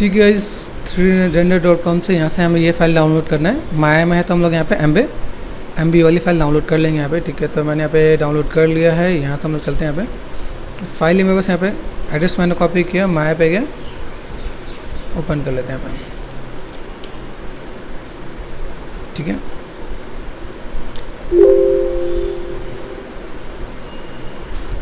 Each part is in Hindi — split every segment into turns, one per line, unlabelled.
ठीक है इस 3render.com से यहाँ से हमें ये फाइल डाउनलोड करना है। माया में है तो हम लोग यहाँ पे MB वाली फाइल डाउनलोड कर लेंगे यहाँ पे। ठीक है, तो मैंने यहाँ पे डाउनलोड कर लिया है। यहाँ से हम लोग चलते हैं यहाँ पे फाइल में, बस यहाँ पे एड्रेस मैंने कॉपी किया, माया पे गया, ओपन कर लेते हैं यहाँ पे। ठीक है,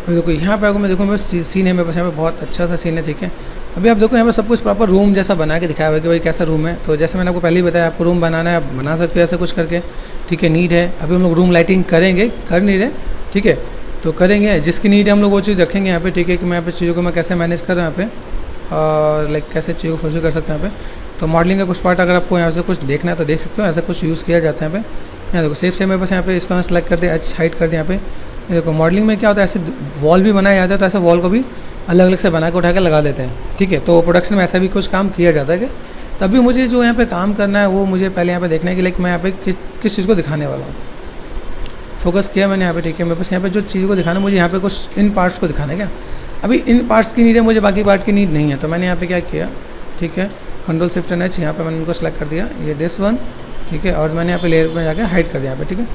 अभी देखो यहाँ पे आपको मैं देखो बस सीन है मेरे पास, यहाँ पे बहुत अच्छा सा सीन है। ठीक है, अभी आप देखो यहाँ पे सब कुछ प्रॉपर रूम जैसा बना के दिखाया हुआ है कि भाई कैसा रूम है। तो जैसे मैंने आपको पहले ही बताया, आपको रूम बनाना है, आप बना सकते हो ऐसा कुछ करके। ठीक है, नीड है, अभी हम लोग रूम लाइटिंग करेंगे, कर नहीं रहे। ठीक है, तो करेंगे, जिसकी नीड है हम लोग वो चीज़ रखेंगे यहाँ पे। ठीक है, कि मैं यहाँ पे चीज़ों को मैं कैसे मैनेज कर रहा हूँ यहाँ पे, और लाइक कैसे चीज़ों को फुलफिल कर सकते हैं यहाँ पे। तो मॉडलिंग का कुछ पार्ट अगर आपको यहाँ से कुछ देखना है तो देख सकते हो, ऐसा कुछ यूज़ किया जाता है यहाँ पे। यहाँ देखो सेफ से मेरे पास यहाँ पे इसको सेलेक्ट कर दिया, एच हाइट कर दिया यहाँ पे। देखो मॉडलिंग में क्या होता है, ऐसे वॉल भी बनाया जाता है, तो ऐसे वॉल को भी अलग अलग से बना के उठा के लगा देते हैं। ठीक है, तो प्रोडक्शन में ऐसा भी कुछ काम किया जाता है कि तभी मुझे जो यहाँ पे काम करना है वो मुझे पहले यहाँ पे देखना है कि लाइक मैं यहाँ पे किस चीज़ को दिखाने वाला हूँ। फोकस किया मैंने यहाँ पे। ठीक है, मेरे पास यहाँ पे जो चीज़ को दिखाना है, मुझे यहाँ पे कुछ इन पार्ट्स को दिखाना है क्या। अभी इन पार्ट्स की नीड है, मुझे बाकी पार्ट की नीड नहीं है। तो मैंने यहाँ पे क्या किया, ठीक है, Ctrl+Shift+H, यहाँ पे मैंने उनको सेलेक्ट कर दिया, ये दिस वन। ठीक है, और मैंने यहाँ पे लेयर में जाके हाइड कर दिया यहाँ पे। ठीक है,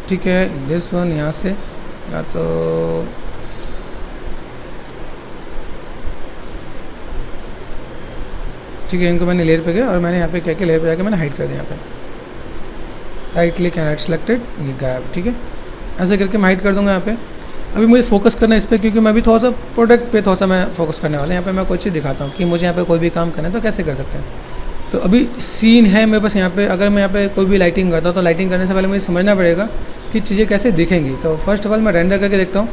ठीक है, दिस वन यहाँ से या तो ठीक है, इनको मैंने लेयर पे गया और मैंने यहाँ पे क्या किया, लेयर पे जाके मैंने हाइड कर दिया यहाँ पे। Right click and right selected, ये गायब। ठीक है, ऐसे करके मैं हाइड कर दूंगा यहाँ पे। अभी मुझे फोकस करना है इस पर, क्योंकि मैं भी थोड़ा सा प्रोडक्ट पे थोड़ा सा मैं फोकस करने वाला हूँ। यहाँ पे मैं कोई चीज़ दिखाता हूँ कि मुझे यहाँ पे कोई भी काम करना है तो कैसे कर सकते हैं। तो अभी सीन है मेरे पास यहाँ पे, अगर मैं यहाँ पे कोई भी लाइटिंग करता हूँ तो लाइटिंग करने से पहले मुझे समझना पड़ेगा कि चीज़ें कैसे दिखेंगी। तो फर्स्ट ऑफ ऑल मैं रेंडर करके देखता हूँ।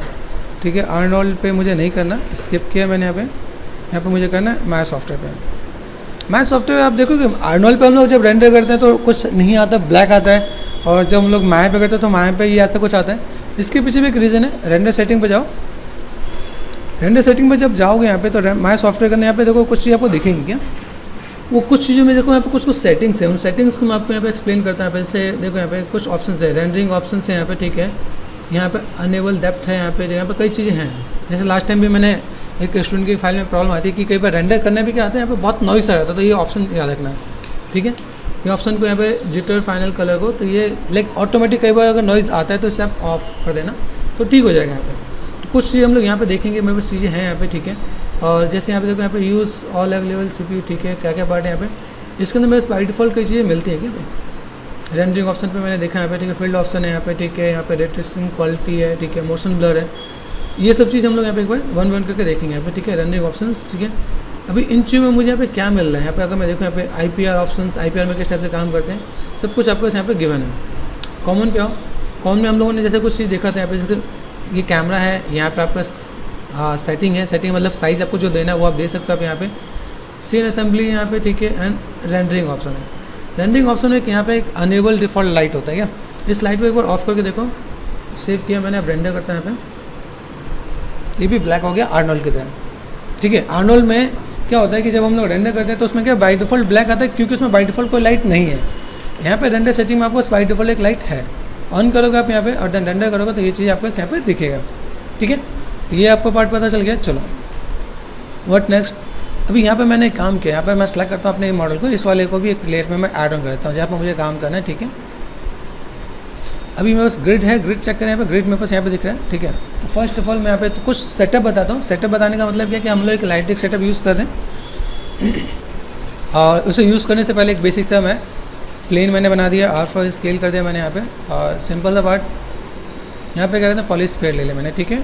ठीक है, आर्नोल्ड पे मुझे नहीं करना, स्किप किया मैंने यहाँ पे मुझे करना है माया सॉफ्टवेयर पे। माया सॉफ्टवेयर आप देखो कि आर्नोल्ड पे हम लोग जब रेंडर करते हैं तो कुछ नहीं आता, ब्लैक आता है, और जब हम लोग माया पे करते हैं तो माया पे ये ऐसा कुछ आता है। इसके पीछे भी एक रीज़न है। रेंडर सेटिंग पे जाओ, रेंडर सेटिंग पे जब जाओगे यहाँ पे तो माया सॉफ्टवेयर के अंदर यहाँ पे देखो कुछ चीज़ आपको दिखेंगी क्या, वो कुछ चीज़ों में देखो यहाँ पे कुछ सेटिंग्स है, उन सेटिंग्स को मैं आपको यहाँ पे एक्सप्लेन करता हूँ। जैसे देखो यहाँ पे कुछ ऑप्शन है, रेंडरिंग ऑप्शन है यहाँ पे। ठीक है, यहाँ पे अनेबल डेप्थ है यहाँ पे कई चीज़ें हैं। जैसे लास्ट टाइम भी मैंने एक स्टूडेंट की फाइल में प्रॉब्लम आती है कि कई बार रेंडर करने भी क्या आता है, यहाँ पे बहुत नॉइस आ रहा था, तो ये ऑप्शन याद रखना है। ठीक है, ये ऑप्शन को यहाँ पे जिटर फाइनल कलर को, तो ये लाइक ऑटोमेटिक कई बार अगर नॉइज़ आता है तो इसे आप ऑफ कर देना तो ठीक हो जाएगा यहाँ पे। तो कुछ चीज़ें हम लोग यहाँ पे देखेंगे, मेरे पास चीज़ें हैं यहाँ पे। ठीक है, और जैसे यहाँ पे देखो यहाँ पे यूज़ ऑल अवेलेबल CPU। ठीक है, क्या क्या पार्ट है यहाँ पे, इसके अंदर मेरे बाई डिफ़ॉल्ट कई चीज़ें मिलती हैं क्या भाई। रेंडरिंग ऑप्शन पे मैंने देखा यहाँ पे। ठीक है, फील्ड ऑप्शन है यहाँ पे। ठीक है, यहाँ पे रे ट्रेसिंग क्वालिटी है। ठीक है, मोशन ब्लर है, ये सब चीज़ हम लोग यहाँ पे एक बार वन वन करके देखेंगे यहाँ पे। ठीक है, रेंडरिंग ऑप्शन। ठीक है, अभी इन चीज़ों में मुझे यहाँ पे क्या मिल रहा है, यहाँ पे अगर मैं देखूँ यहाँ पे IPR ऑप्शंस, IPR में किस टाइप से काम करते हैं, सब कुछ आपको यहाँ पे गिवन है। कॉमन पे आओ, कॉमन में हम लोगों ने जैसे कुछ चीज़ देखा था यहाँ पे, जैसे ये कैमरा है, यहाँ पे आपका सेटिंग है। सेटिंग मतलब साइज़ आपको जो देना है वो आप दे सकते हो आप यहाँ पे। सीन असेंबली यहाँ पे। ठीक है, एंड रेंडरिंग ऑप्शन है। रेंडरिंग ऑप्शन में यहाँ पे एक अनेबल डिफ़ॉल्ट लाइट होता है क्या, इस लाइट को एक बार ऑफ करके देखो। सेव किया मैंने, अब रेंडर करता है यहाँ पे, ये भी ब्लैक हो गया आर्नोल्ड की तरह। ठीक है, आर्नोल्ड में क्या होता है कि जब हम लोग रेंडर करते हैं तो उसमें क्या बाई डिफ़ॉल्ट ब्लैक आता है, क्योंकि उसमें बाई डिफ़ॉल्ट कोई लाइट नहीं है। यहाँ पे रेंडर सेटिंग में आपको बाई डिफ़ॉल्ट एक लाइट है, ऑन करोगे आप यहाँ पे और देन रेंडर करोगे तो ये चीज़ आपको यहाँ पे दिखेगा। ठीक है, तो ये आपको पार्ट पता चल गया। चलो व्हाट नेक्स्ट। अभी यहाँ पे मैंने एक काम किया, यहाँ पे मैं सेलेक्ट करता हूँ अपने मॉडल को, इस वाले को भी एक लेयर में मैं ऐड ऑन करता हूँ जहाँ पर मुझे काम करना है। ठीक है, अभी मेरे पास ग्रिड है, ग्रिड चेक करें यहाँ पे, ग्रिड मेरे पास यहाँ पे दिख रहा है। ठीक है, तो फर्स्ट ऑफ ऑल मैं यहाँ पे तो कुछ सेटअप बताता हूँ। सेटअप बताने का मतलब क्या कि हम लोग एक लाइटिंग सेटअप यूज़ कर रहे हैं और उसे यूज़ करने से पहले एक बेसिक सा मैं प्लेन मैंने बना दिया, R4 स्केल कर दिया मैंने यहाँ पे, और सिंपल सा पार्ट यहाँ पे क्या कहते हैं पॉलिश स्फीयर ले लिया मैंने। ठीक है,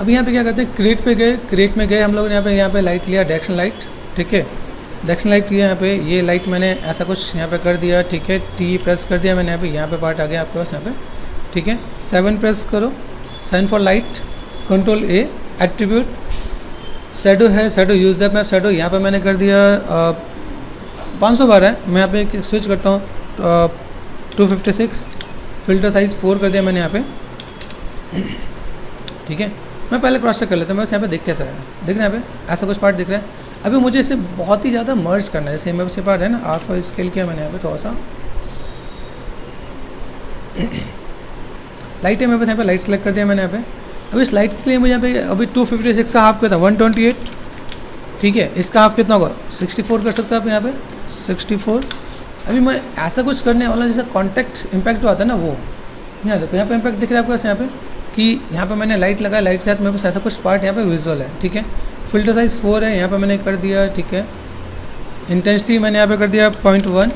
अभी यहाँ पे क्या करते हैं, क्रिएट पे गए, क्रिएट में गए हम लोग ने यहाँ पे लाइट लिया, डायरेक्शन लाइट। ठीक है, डायरेक्शन लाइट किया यहाँ पे, ये लाइट मैंने ऐसा कुछ यहाँ पे कर दिया। ठीक है, T प्रेस कर दिया मैंने यहाँ पे पार्ट आ गया आपके पास यहाँ पे। ठीक है, 7 प्रेस करो, 7 for light, Ctrl A, attribute, shadow है, shadow use that map shadow, यहाँ पे मैंने कर दिया 512 है, मैं यहाँ पे स्विच करता हूँ 256, फिल्टर साइज़ 4 कर दिया मैंने यहाँ पे। ठीक है, मैं पहले क्रॉस चेक कर लेता हूँ, बस यहाँ पे दिख कैसा है, दिख रहा है यहाँ पे ऐसा कुछ पार्ट दिख रहा है। अभी मुझे इसे बहुत ही ज़्यादा मर्ज करना है, जैसे मेरे से पार्ट है ना, R4 स्केल किया मैंने यहाँ पे थोड़ा सा लाइट है मेरे पास, यहाँ पे लाइट सेलेक्ट कर दिया मैंने यहाँ पे। अभी इस लाइट के लिए मुझे यहाँ पे अभी 256 का हाफ कितना 128, ठीक है। इसका हाफ कितना होगा 64 कर सकते हो आप यहाँ पे 64। अभी मैं ऐसा कुछ करने वाला जैसे कॉन्टैक्ट इम्पैक्ट जो आता है ना वो, यहाँ देखो यहाँ पे इम्पैक्ट दिख रहा है आपको यहाँ पे कि यहाँ पे मैंने लाइट लगाया, लाइट के साथ मेरे पास ऐसा कुछ पार्ट यहाँ पे विजुअल है, ठीक है। फिल्टर साइज़ 4 है, यहाँ पे मैंने कर दिया, ठीक है। इंटेंसिटी मैंने यहाँ पे कर दिया 0.1,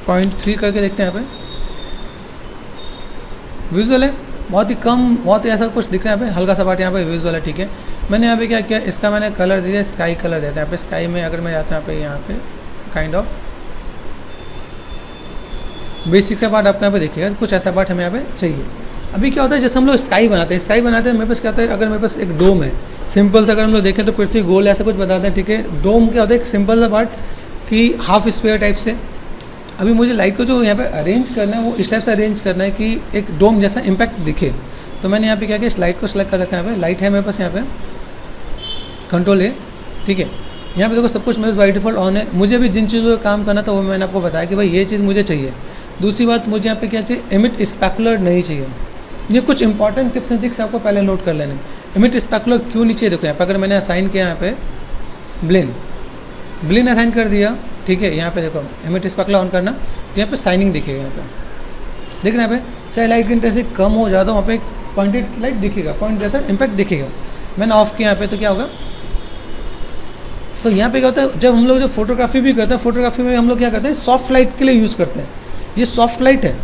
.3 करके देखते हैं यहाँ पे। विजुअल है, बहुत ही कम, बहुत ही ऐसा कुछ दिख रहा है यहाँ पे, हल्का सा पार्ट यहाँ पे विजुअल है, ठीक है। मैंने यहाँ पे क्या किया, इसका मैंने कलर दे दिया स्काई कलर देते हैं यहाँ पे। स्काई में अगर मैं जाता हूँ यहाँ पे काइंड ऑफ बेसिक सा पार्ट आपको यहाँ पे देखिएगा, कुछ ऐसा पार्ट हमें यहाँ पे चाहिए। अभी क्या होता है जैसे हम लोग स्काई बनाते हैं मेरे पास क्या होता है, अगर मेरे पास एक डोम है सिंपल सा, अगर हम लोग देखें तो पृथ्वी गोल ऐसा कुछ बताते हैं, ठीक है। डोम क्या होता है एक सिंपल सा पार्ट कि हाफ स्क्वायर टाइप से। अभी मुझे लाइट को जो यहाँ पे अरेंज करना है वो इस टाइप से अरेंज करना है कि एक डोम जैसा इम्पैक्ट दिखे। तो मैंने यहाँ पे क्या किया, इस लाइट को सेलेक्ट कर रखा है। यहाँ पे लाइट है मेरे पास, यहाँ पे कंट्रोल है, ठीक है। यहाँ पे देखो सब कुछ मेरे पास बाई डिफ़ॉल्ट ऑन है। मुझे भी जिन चीज़ों का काम करना था वो मैंने आपको बताया कि भाई ये चीज़ मुझे चाहिए। दूसरी बात मुझे यहाँ पे क्या चाहिए, इमिट स्पेकुलर नहीं चाहिए। ये कुछ इंपॉर्टेंट टिप्स एंड ट्रिक्स आपको पहले नोट कर लेने। इमिट स्पेकुलर क्यों नहीं चाहिए, देखो यहाँ पे अगर मैंने असाइन किया यहाँ पे ब्लिन असाइन कर दिया, ठीक है। यहाँ पे देखो इमिट स्पेकुलर ऑन करना तो यहाँ पे साइनिंग दिखेगा, यहाँ पे देखना यहाँ पे चाहे लाइट की इंटेंसिटी कम हो ज़्यादा, वहाँ पे एक पॉइंटेड लाइट दिखेगा, पॉइंट जैसा इम्पैक्ट दिखेगा। मैंने ऑफ किया यहाँ पे तो क्या होगा, तो यहाँ पे क्या होता है जब हम लोग जो फोटोग्राफी भी करते हैं, फोटोग्राफी में हम लोग क्या करते हैं सॉफ्ट लाइट के लिए यूज़ करते हैं। ये सॉफ्ट लाइट है,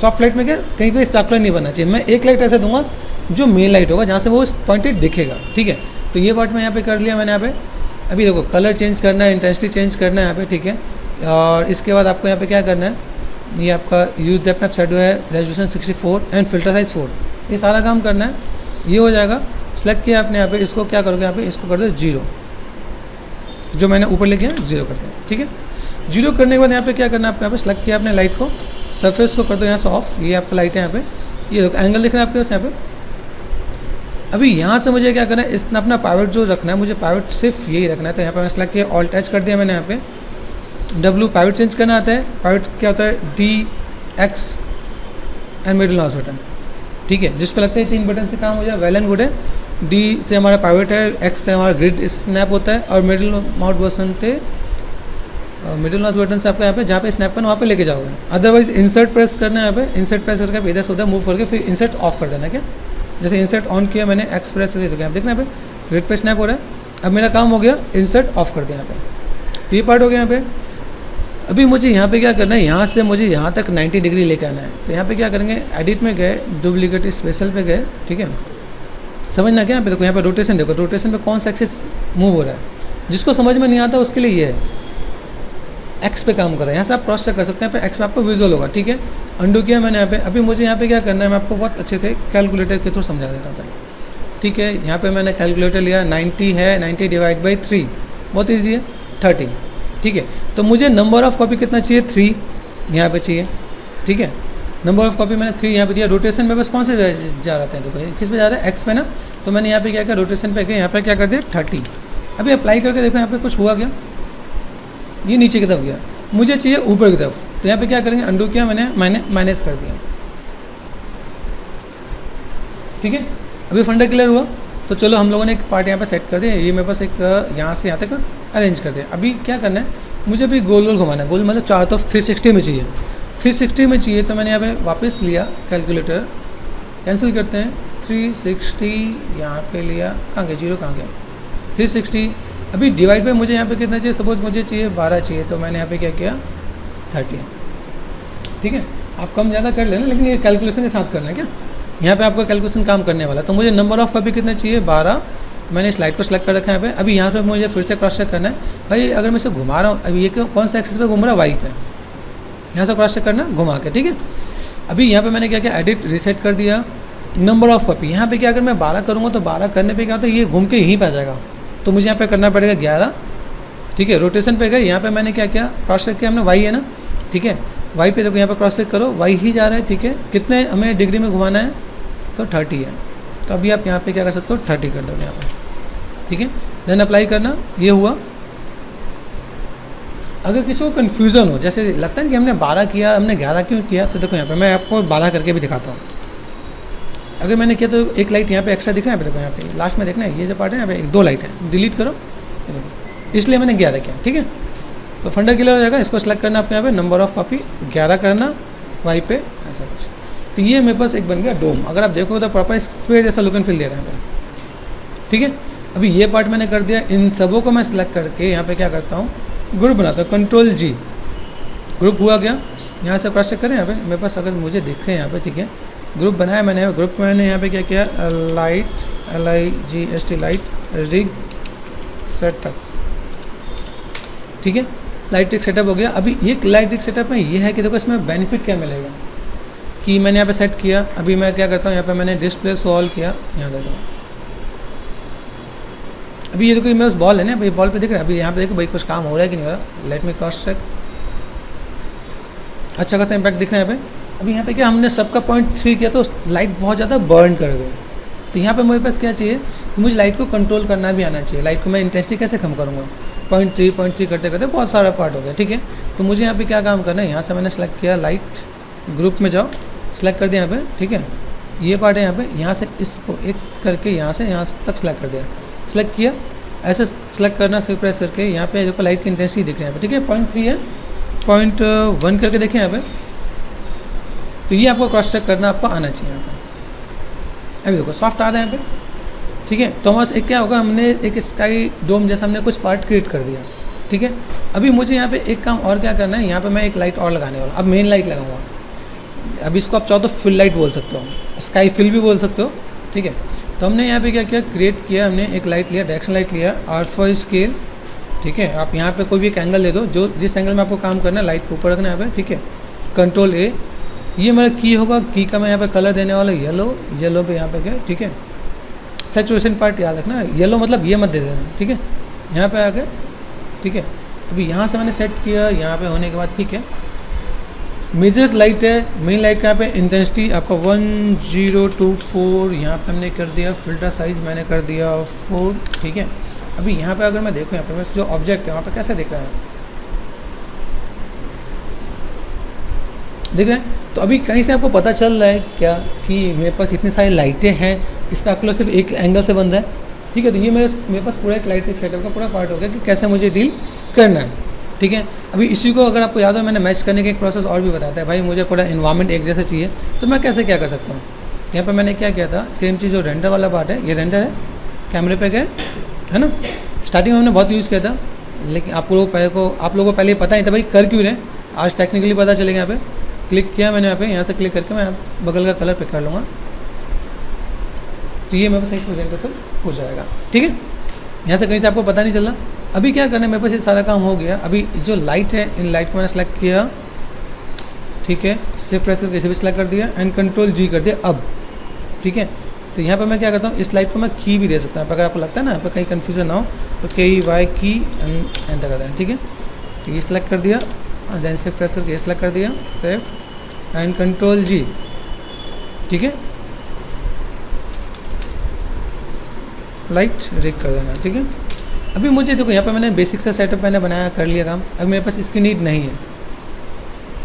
सॉफ्ट लाइट में क्या कहीं पे स्पेकुलर नहीं बनना चाहिए। मैं एक लाइट ऐसे दूंगा जो मेन लाइट होगा जहाँ से वो पॉइंटेड दिखेगा, ठीक है। तो ये पार्ट मैं यहाँ पे कर लिया मैंने यहाँ पे। अभी देखो कलर चेंज करना है, इंटेंसिटी चेंज करना है यहाँ पे, ठीक है। और इसके बाद आपको यहाँ पे क्या करना है, ये आपका यूज डेप्थ मैप शेडो है, रेजोल्यूशन 64 एंड फिल्टर साइज 4, ये सारा काम करना है। ये हो जाएगा, सेलेक्ट किया आपने यहाँ पे, इसको क्या करोगे यहाँ पे, इसको कर दो 0, जो मैंने ऊपर लेके 0 करते हैं, ठीक है। 0 करने के बाद यहाँ पे क्या करना है, आपको यहाँ पे सेलेक्ट किया आपने लाइट को, सरफेस को कर दो यहाँ से ऑफ। ये आपका लाइट है यहाँ पे, ये देखो एंगल दिख रहा है आपके पास यहाँ पे। अभी यहाँ से मुझे क्या करना है, इसमें अपना पाइवट जो रखना है, मुझे पाइवट सिर्फ यही रखना है। तो यहाँ पे मैं सेलेक्ट किया, ऑल्ट टच कर दिया मैंने यहाँ पे। W पाइवट चेंज करना आता है, पाइवट क्या होता है D X and middle mouse button, ठीक है। जिसको लगता है 3 बटन से काम हो जाए वेल एंड गुड है। D से हमारा पाइवट है, X से हमारा ग्रिड स्नैप होता है, और मिडिल माउस बटन से आपका यहाँ पे जहाँ पे स्नैप करना वहाँ पे लेके जाओगे। अदरवाइज इंसर्ट प्रेस करना है, यहाँ पे इंसर्ट प्रेस करके आप इधर से उधर मूव करके फिर इंसर्ट ऑफ कर देना है। क्या जैसे इंसर्ट ऑन किया मैंने, X प्रेस करके तो आप देखना यहाँ पे ग्रिड पे स्नैप हो रहा है। अब मेरा काम हो गया, इंसर्ट ऑफ कर दिया यहाँ पे, तो ये पार्ट हो गया यहाँ पे। अभी मुझे यहाँ पे क्या करना है, यहाँ से मुझे यहाँ तक 90 डिग्री लेके आना है। तो यहाँ पे क्या करेंगे, एडिट में गए, डुप्लीकेट स्पेशल पे गए, ठीक है। समझना क्या, यहाँ पे देखो यहाँ पे रोटेशन देखो, रोटेशन पे कौन सा एक्सिस मूव हो रहा है। जिसको समझ में नहीं आता उसके लिए ये है, एक्स पे काम कर रहा है। यहाँ से आप क्रॉस चेक कर सकते हैं, यहाँ पे एक्स पे आपको विजुअल होगा, ठीक है। अंडू किया मैंने यहाँ पे। अभी मुझे यहाँ पे क्या करना है, मैं आपको बहुत अच्छे से कैलकुलेटर के थ्रू समझा देता हूँ, ठीक है। यहाँ पे मैंने कैलकुलेटर लिया, 90 है, 90 डिवाइड बाई 3, बहुत ईजी है, 30, ठीक है। तो मुझे नंबर ऑफ़ कॉपी कितना चाहिए, 3 यहाँ पे चाहिए, ठीक है। नंबर ऑफ़ कॉपी मैंने 3 यहाँ पे दिया। रोटेशन में बस कौन से जा रहा है, देखो किस पे जा रहा है, एक्स पे ना। तो मैंने यहाँ पे क्या किया, रोटेशन पे गए, यहाँ पे क्या कर दिया 30। अभी अप्लाई करके देखो यहाँ पे कुछ हुआ क्या, ये नीचे की तरफ गया, मुझे चाहिए ऊपर की तरफ। तो यहाँ पे क्या करेंगे, अंडू किया मैंने माइनस कर दिया, ठीक है। अभी फंडा क्लियर हुआ। तो चलो हम लोगों ने एक पार्ट यहाँ पे सेट कर दिया। ये मेरे पास एक यहाँ से यहाँ तक अरेंज कर दिया। अभी क्या करना है, मुझे भी गोल गोल घुमाना है। गोल मतलब चारों तरफ 360 में चाहिए, 360 में चाहिए। तो मैंने यहाँ पे वापस लिया कैलकुलेटर, कैंसिल करते हैं, 360 यहाँ पे लिया, कहाँ गया 0, कहाँ गया 360। अभी डिवाइड पे मुझे यहाँ पे कितना चाहिए, सपोज मुझे चाहिए 12 चाहिए, तो मैंने यहाँ पे क्या किया 30, ठीक है। आप कम ज़्यादा कर लेना, लेकिन ये कैलकुलेशन के साथ करना है। क्या यहाँ पे आपका कैलकुलेशन काम करने वाला। तो मुझे नंबर ऑफ़ कॉपी कितना चाहिए, 12। मैंने स्लाइड को सेलेक्ट कर रखा है यहाँ पे। अभी यहाँ पे मुझे फिर से क्रॉस चेक करना है, भाई अगर मैं इसे घुमा रहा हूँ, अभी ये कौन सा एक्सिस पे घूम रहा है, वाई पे, यहाँ से क्रॉस चेक करना घुमा के, ठीक है। अभी यहाँ पे मैंने क्या किया, एडिट रीसेट कर दिया। नंबर ऑफ़ कॉपी यहाँ पे क्या, अगर मैं 12 करूँगा तो 12 करने पे क्या होता है, ये घूम के यहीं पे आ जाएगा। तो मुझे यहाँ पे करना पड़ेगा 11, ठीक है। रोटेशन पे गए, यहाँ पे मैंने क्या किया, क्रॉस चेक किया हमने, वाई है ना, ठीक है। वाई पे देखो यहाँ पे क्रॉस चेक करो, वाई ही जा रहा है, ठीक है। कितने हमें डिग्री में घुमाना है, तो 30 है। तो अभी आप यहाँ पे क्या कर सकते हो, 30 कर दो यहाँ पे, ठीक है। देन अप्लाई करना, ये हुआ। अगर किसी को कन्फ्यूज़न हो, जैसे लगता है कि हमने 12 किया, हमने 11 क्यों किया, तो देखो यहाँ पे मैं आपको 12 करके भी दिखाता हूँ। अगर मैंने किया तो एक लाइट यहाँ पे एक्स्ट्रा दिख रहा है, देखो यहाँ पे लास्ट में देखना है, ये जो पार्ट है यहाँ पे 2 लाइट है, डिलीट करो, इसलिए मैंने 11 किया। ठीक है, तो फंडा क्लियर हो जाएगा। इसको सेलेक्ट करना आपके यहाँ पे, नंबर ऑफ कॉपी 11 करना, वाई पे ऐसा कुछ। तो ये मेरे पास एक बन गया डोम। अगर आप देखोगे तो प्रॉपर स्क्वायर जैसा लुक एंड फील दे रहा है यहाँ पे। ठीक है, अभी ये पार्ट मैंने कर दिया। इन सबों को मैं सिलेक्ट करके यहाँ पे क्या करता हूँ, ग्रुप बनाता हूँ, कंट्रोल जी, ग्रुप हुआ क्या, यहाँ से क्रॉस चेक करें। यहाँ पे मेरे पास अगर मुझे दिख रहे हैं यहाँ पे, ठीक है, ग्रुप बनाया मैंने, ग्रुप में मैंने यहाँ पे क्या किया, light, LIGST light rig setup. ठीक है, लाइट रिग सेटअप हो गया। अभी एक लाइट रिग सेटअप में ये है कि देखो इसमें बेनिफिट क्या मिलेगा कि मैंने यहाँ पे सेट किया। अभी मैं क्या करता हूँ, यहाँ पे मैंने डिस्प्ले सॉल्व किया, यहाँ देखो अभी ये देखो मेरे पास बॉल है ना, भाई बॉल पे दिख रहा है। अभी यहाँ पे देखो भाई कुछ काम हो रहा है कि नहीं हो रहा, लेट मी क्रॉस चेक। अच्छा खासा इम्पैक्ट दिख रहा है यहाँ पे। अभी यहाँ पे क्या हमने सबका 0.3 किया तो लाइट बहुत ज़्यादा बर्न कर गई। तो यहाँ पे मेरे पास क्या चाहिए कि मुझे लाइट को कंट्रोल करना भी आना चाहिए। लाइट को मैं इंटेंसिटी कैसे कम करूँगा, 0.3 करते करते बहुत सारा पार्ट हो गया। ठीक है, तो मुझे यहाँ पे क्या काम करना है, यहाँ से मैंने सेलेक्ट किया, लाइट ग्रुप में जाओ, सेलेक्ट कर दिया यहाँ पे। ठीक है, ये पार्ट है यहाँ पे, यहाँ से इसको एक करके यहाँ से यहाँ तक सेलेक्ट कर दिया, सेलेक्ट किया, ऐसे सेलेक्ट करना, सिर्फ प्रेस करके यहाँ पे देखो लाइट की इंटेंसिटी दिख रही है यहाँ पे। ठीक है, 0.3 है, 0.1 करके देखें यहाँ पे। तो ये आपको क्रॉस चेक करना आपको आना चाहिए यहाँ पे। अभी देखो सॉफ्ट आ रहा है यहाँ पे। ठीक है, तो बस एक क्या होगा, हमने एक स्काई डोम जैसा हमने कुछ पार्ट क्रिएट कर दिया। ठीक है, अभी मुझे यहाँ पे एक काम और क्या करना है, यहाँ पे मैं एक लाइट और लगाने वाला, अब मेन लाइट लगाऊंगा। अब इसको आप चाहो तो फिल लाइट बोल सकते हो, स्काई फिल भी बोल सकते हो। ठीक है, तो हमने यहाँ पे क्या किया, क्रिएट किया, हमने एक लाइट लिया, डायरेक्शन लाइट लिया, R4 स्केल। ठीक है, आप यहाँ पे कोई भी एक एंगल दे दो, जो जिस एंगल में आपको काम करना है, लाइट को ऊपर रखना है यहाँ पे। ठीक है, कंट्रोल A, ये मेरा की होगा, की का मैं यहाँ पे कलर देने वाला येलो, येलो पे यहाँ पे क्या। ठीक है, सैचुरेशन पार्ट याद रखना, येलो मतलब ये मत दे देना। ठीक है, यहाँ पे आ गए। ठीक है, अभी यहाँ से मैंने सेट किया, यहाँ पे होने के बाद ठीक है, मेजर लाइट है, मेन लाइट का यहाँ पे इंटेंसिटी आपका 1024 यहाँ पे हमने कर दिया, फिल्टर साइज मैंने कर दिया 4। ठीक है, अभी यहाँ पे अगर मैं देखूँ, यहाँ पे बस जो ऑब्जेक्ट है वहाँ पे कैसे दिख रहा है, दिख रहा है। तो अभी कहीं से आपको पता चल रहा है क्या कि मेरे पास इतनी सारी लाइटें हैं, इसका अकल सिर्फ एक एंगल से बन रहा है। ठीक है, तो ये मेरे पास पूरा एक लाइट सेटअप का पूरा पार्ट हो गया कि कैसे मुझे डील करना है। ठीक है, अभी इसी को अगर आपको याद हो, मैंने मैच करने का एक प्रोसेस और भी बताता है। भाई मुझे पूरा इन्वायरमेंट एक जैसा चाहिए, तो मैं कैसे क्या कर सकता हूँ। यहाँ पे मैंने क्या किया था, सेम चीज़ जो रेंडर वाला पार्ट है, ये रेंडर है, कैमरे पे गए, है ना। स्टार्टिंग में हमने बहुत यूज़ किया था, लेकिन आप लोगों को पहले पता ही था भाई कर क्यों रहे, आज टेक्निकली पता चलेगा। यहाँ पे क्लिक किया मैंने, यहाँ से क्लिक करके मैं बगल का कलर पिक कर लूँगा, तो ये मेरे पास एक प्रेजेंटेशन हो जाएगा। ठीक है, यहाँ से कहीं से आपको पता नहीं चला। अभी क्या करना है, मेरे पास ये सारा काम हो गया। अभी जो लाइट है, इन लाइट को मैंने सेलेक्ट किया। ठीक है, शिफ्ट प्रेस करके इसे भी सेलेक्ट कर दिया एंड कंट्रोल G कर दिया। अब ठीक है, तो यहाँ पे मैं क्या करता हूँ, इस लाइट को मैं की भी दे सकता हूँ। अगर आपको लगता है ना यहाँ पे कहीं कन्फ्यूजन ना हो, तो KEY की एंटर कर दें। ठीक है, तो ये सेलेक्ट कर दिया, देन शिफ्ट प्रेस करके ये सेलेक्ट कर दिया, शिफ्ट एंड कंट्रोल G। ठीक है, लाइट रिग कर देना। ठीक है, अभी मुझे देखो यहाँ पे मैंने बेसिक सा सेटअप मैंने बनाया, कर लिया काम। अब मेरे पास इसकी नीड नहीं है,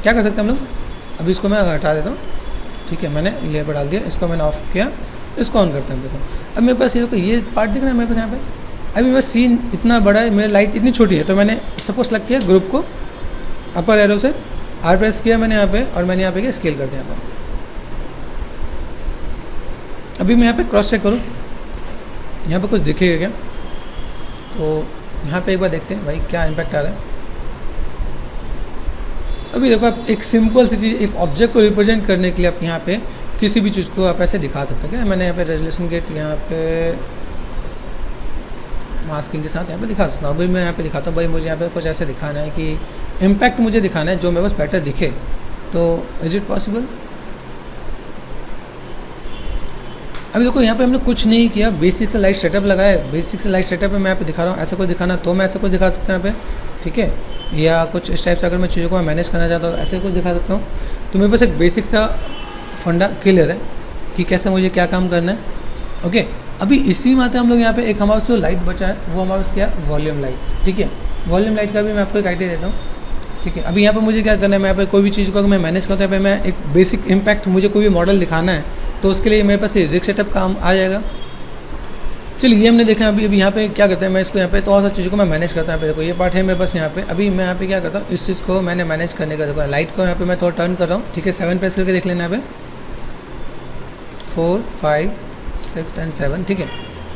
क्या कर सकते हैं हम लोग, अभी इसको मैं हटा देता हूँ। ठीक है, मैंने लेयर पर डाल दिया, इसको मैंने ऑफ किया, इसको ऑन करते हैं। देखो अब मेरे पास ये देखो ये पार्ट दिख रहा है मेरे पास यहाँ पे। अभी मेरा सीन इतना बड़ा है, मेरी लाइट इतनी छोटी है, तो मैंने सपोज सेलेक्ट किया ग्रुप को, अपर एरो से R प्रेस किया मैंने यहाँ पे, और मैंने यहाँ पे क्या स्केल कर दिया यहाँ पर। अभी मैं यहाँ पे क्रॉस चेक करूँ, यहाँ पे कुछ दिखेगा क्या, तो यहाँ पे एक बार देखते हैं भाई क्या इम्पैक्ट आ रहा है। अभी देखो आप एक सिंपल सी चीज़, एक ऑब्जेक्ट को रिप्रेजेंट करने के लिए आप यहाँ पे किसी भी चीज़ को आप ऐसे दिखा सकते हैं। क्या मैंने यहाँ पे रेजोल्यूशन गेट यहाँ पे मास्किंग के साथ यहाँ पे दिखा सकता हूँ। अभी मैं यहाँ पे दिखाता हूँ, भाई मुझे यहाँ पे कुछ ऐसे दिखाना है कि इम्पैक्ट मुझे दिखाना है जो मेरे पास बेटर दिखे, तो इज़ इट पॉसिबल। अभी देखो यहाँ पे हमने कुछ नहीं किया, बेसिक से लाइट सेटअप लगाया है। बेसिक से लाइट सेटअप में मैं यहाँ पे दिखा रहा हूँ, ऐसा कुछ दिखाना तो मैं ऐसा कुछ दिखा सकता हूँ यहाँ पे। ठीक है, या कुछ इस टाइप से अगर मैं चीज़ों को मैं मैनेज करना चाहता हूँ ऐसे कुछ दिखा सकता हूँ। तो मेरे पास एक बेसिक सा फंडा क्लियर है कि कैसे मुझे क्या काम करना है। ओके, अभी इसी माते हम लोग यहाँ पे एक हमारे पास जो लाइट बचा है वो हमारे पास क्या है, वॉल्यूम लाइट। ठीक है, वॉल्यूम लाइट का भी मैं आपको एक आइडिया देता हूँ। ठीक है। अभी यहाँ पर मुझे क्या करना है, मैं यहाँ पर कोई भी चीज़ को अगर मैं मैनेज करता हूँ, यहाँ पर मैं एक बेसिक इम्पैक्ट मुझे कोई भी मॉडल दिखाना है तो उसके लिए मेरे पास ये रिग सेटअप काम आ जाएगा। चलिए ये हमने देखा। अभी यहाँ पे क्या करते हैं, मैं इसको यहाँ पे थोड़ा सा चीज़ों को मैं मैनेज करता हूँ। देखो ये पार्ट है मेरे पास यहाँ पे। अभी मैं यहाँ पे क्या करता हूँ, इस चीज़ को मैंने मैनेज करने का, देखो लाइट को यहाँ पे मैं थोड़ा टर्न कर रहा हूँ, ठीक है। 7 प्रेस करके देख लेना यहाँ पे, 4 5 6 एंड 7, ठीक है।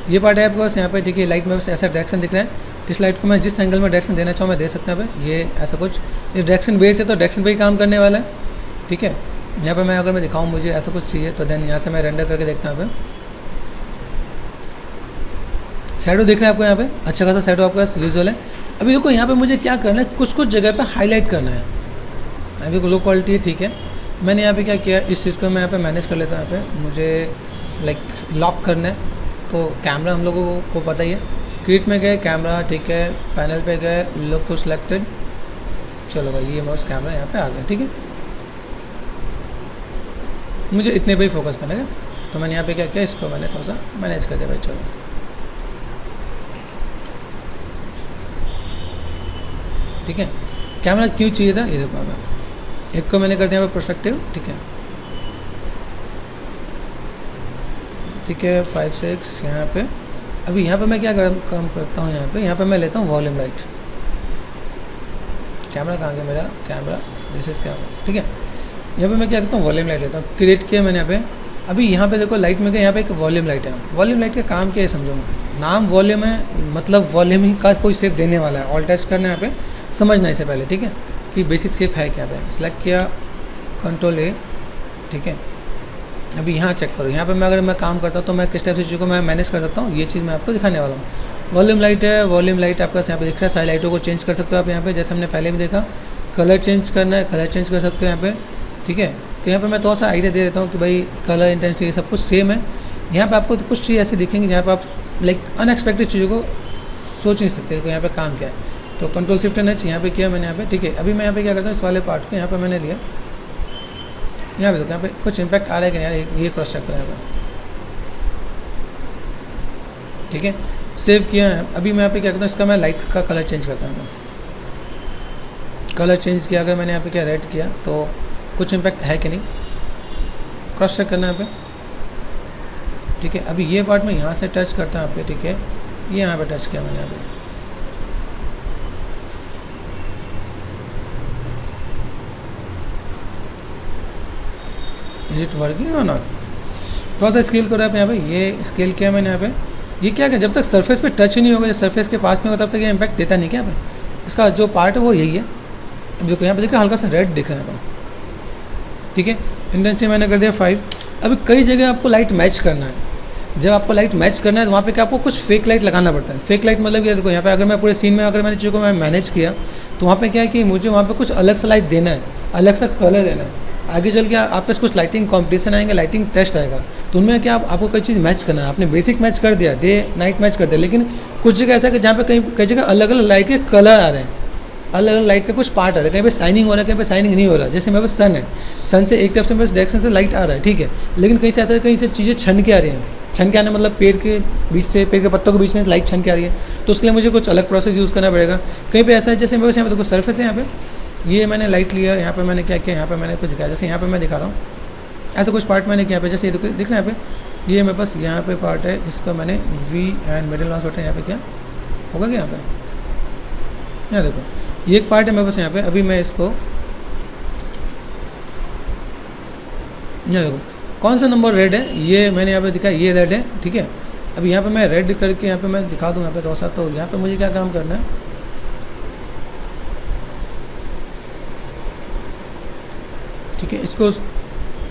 ये पार्ट है आपके पास यहाँ पे, ठीक है। लाइट में बस ऐसा डायरेक्शन दिख रहा है, इस लाइट को मैं जिस एंगल में डायरेक्शन देना चाहूँ मैं दे सकता हूँ यहाँ पे। ये ऐसा कुछ, ये डायरेक्शन बेस है तो डायरेक्शन पे ही काम करने वाला है, ठीक है। यहाँ पे मैं अगर मैं दिखाऊँ मुझे ऐसा कुछ चाहिए तो देन यहाँ से मैं रेंडर करके देखता हूँ यहाँ पे। शैडो दिख रहा है आपको यहाँ पे, अच्छा खासा शैडो आपके पास विजुअल है। अभी देखो यहाँ पे मुझे क्या करना है, कुछ कुछ जगह पे हाईलाइट करना है। अभी लो क्वालिटी है, ठीक है। मैंने यहाँ पे क्या किया, इस चीज़ को मैं यहाँ पे मैनेज कर लेता हूँ। यहाँ पे मुझे लाइक लॉक करना है तो कैमरा हम लोगों को पता ही है, क्रिएट में गए कैमरा, ठीक है। पैनल पे गए, लुक टू सिलेक्टेड, चलो भाई ये माउस कैमरा यहाँ पे आ गया, ठीक है। मुझे इतने पे ही फोकस करना है तो मैंने यहाँ पे क्या किया, इसको मैंने थोड़ा सा मैनेज कर दिया भाई, चलो ठीक है। कैमरा क्यों चाहिए था ये देखो, हमें एक को मैंने कर दिया पर्सपेक्टिव, ठीक है, ठीक है। 5 6 यहाँ पे। अभी यहाँ पे मैं क्या काम करता हूँ, यहाँ पे मैं लेता हूँ वॉल्यूम लाइट। कैमरा कहाँ गया मेरा, कैमरा दिस इज कैमरा, ठीक है। यहाँ पे मैं क्या करता हूँ, वॉल्यूम लाइट लेता हूँ, क्रिएट किया मैंने यहाँ पे। अभी यहाँ पे देखो लाइट में गया, यहाँ पे एक वॉल्यूम लाइट है। वॉल्यूम लाइट का काम क्या है समझो, नाम वॉल्यूम है, मतलब वॉल्यूम ही का कोई शेप देने वाला है। ऑल टच करना है यहाँ पे, समझना इससे पहले, ठीक है, कि बेसिक शेप है क्या पे। सिलेक्ट किया, कंट्रोल ए, ठीक है। अभी यहाँ चेक करो, यहाँ पे मैं अगर मैं काम करता हूँ तो मैं किस टाइप से चीज़ों को मैं मैनेज कर सकता हूँ, ये चीज़ मैं आपको दिखाने वाला हूँ। वॉल्यूम लाइट है, वॉल्यूम लाइट आपका यहाँ पे दिख रहा है। सारी लाइटों को चेंज कर सकते हो आप यहाँ पे, जैसे हमने पहले भी देखा। कलर चेंज करना है, कलर चेंज कर सकते हो यहाँ पे, ठीक है। तो यहाँ पे मैं थोड़ा सा आइडिया दे देता हूँ कि भाई कलर इंटेंसिटी ये सब कुछ सेम है। यहाँ पे आपको कुछ चीज़ ऐसी दिखेंगी जहाँ पे आप लाइक अनएक्सपेक्टेड चीज़ों को सोच नहीं सकते कि यहाँ पे काम क्या है। तो कंट्रोल शिफ्ट एन एच यहाँ पे किया मैंने यहाँ पे, ठीक है। अभी मैं यहाँ पे क्या करता हूँ, इस वाले पार्ट को यहाँ पे मैंने लिया, यहाँ पे देखो यहाँ पे कुछ इम्पैक्ट आ रहा है कि नहीं, ये क्रॉस चेक करें यहाँ पे, ठीक है। सेव किया है। अभी मैं यहाँ पे क्या करता हूँ, इसका मैं लाइट का कलर चेंज करता हूँ। कलर चेंज किया, अगर मैंने यहाँ पे क्या रेड किया तो कुछ इम्पैक्ट है कि नहीं, क्रॉस चेक करना है यहाँ पे, ठीक है। अभी ये पार्ट में यहाँ से टच करता हूँ यहाँ पे, ठीक है। ये यहाँ पे टच किया मैंने यहाँ पे, इज इट वर्किंग और नॉट। थोड़ा सा स्केल करो आप यहाँ पे, ये स्केल किया मैंने यहाँ पे। ये क्या है, जब तक सरफेस पे टच ही नहीं होगा, जब सरफेस के पास नहीं होगा तब तक ये इम्पैक्ट देता नहीं क्या यहाँ पे। इसका जो पार्ट है वो यही है। अब देखो यहाँ पे देखो हल्का सा रेड दिख रहा है यहाँ पर, ठीक है। इंटेंसिटी मैंने कर दिया 5। अभी कई जगह आपको लाइट मैच करना है। जब आपको लाइट मैच करना है तो वहाँ पे क्या आपको कुछ फेक लाइट लगाना पड़ता है। फेक लाइट मतलब ये देखो यहाँ पे अगर मैं पूरे सीन में अगर मैंने चीज़ों को मैं मैनेज किया तो वहाँ पे क्या है कि मुझे वहाँ पे कुछ अलग सा लाइट देना है, अलग सा कलर देना है। आगे चल के आप पे कुछ लाइटिंग कंपटीशन आएंगे, लाइटिंग टेस्ट आएगा, तो उनमें क्या आपको कई चीज़ मैच करना है। आपने बेसिक मैच कर दिया, डे नाइट मैच कर दिया, लेकिन कुछ जगह ऐसा है कि जहाँ पे कई जगह अलग अलग लाइट के कलर आ रहे हैं, अलग अलग लाइट के कुछ पार्ट आ रहे हैं। कहीं पे शाइनिंग हो रहा है, कहीं पे शाइनिंग नहीं हो रहा है। जैसे मेरे पास सन है, सन से एक तरफ से मेरे डायरेक्शन से लाइट आ रहा है, ठीक है, लेकिन कहीं से ऐसा कहीं से चीज़ें छन के आ रही हैं। छन के आने मतलब पेड़ के बीच से, पेड़ के पत्तों के बीच में लाइट छन के आ रही है, तो उसके लिए मुझे कुछ अलग प्रोसेस यूज़ करना पड़ेगा। कहीं पे ऐसा है जैसे मेरे पास यहाँ पे देखो सरफेस है, यहाँ पे ये मैंने लाइट लिया, यहाँ पे मैंने क्या किया, यहाँ पे मैंने कुछ दिखाया, जैसे यहाँ पे मैं दिखा रहा हूँ ऐसा कुछ पार्ट मैंने किया पे, जैसे ये दिख रहा है यहाँ पे, ये मेरे पास यहाँ पे पार्ट है, इसका मैंने V and middle mouse button यहाँ पे क्या होगा क्या, यहाँ पे यहाँ देखो ये एक पार्ट है मेरे पास यहाँ पे। अभी मैं इसको यहाँ देखो कौन सा नंबर रेड है, ये मैंने यहाँ पे दिखा, ये रेड है, ठीक है। अभी यहाँ पे मैं रेड करके यहाँ पे मैं दिखा दूँ यहाँ पे थोड़ा सा। तो यहाँ पे मुझे क्या काम करना है, ठीक है, इसको